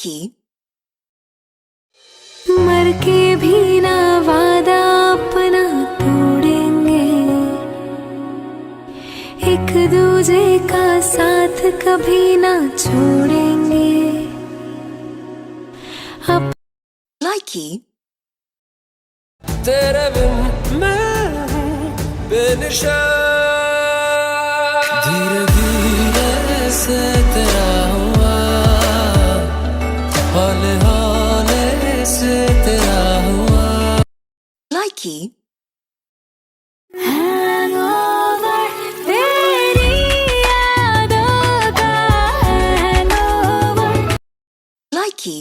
लाइकी मर के भी ना वादा अपना तोड़ेंगे, एक दूजे का साथ कभी ना छोड़ेंगे। अब लाइकी तेरे बिन मैं हूँ बेनिशा, धीरे धीरे से तेरा हुआ, हौले हौले से तेरा हुआ। लाइकी हैंगओवर तेरी यादों का हैंगओवर। लाइकी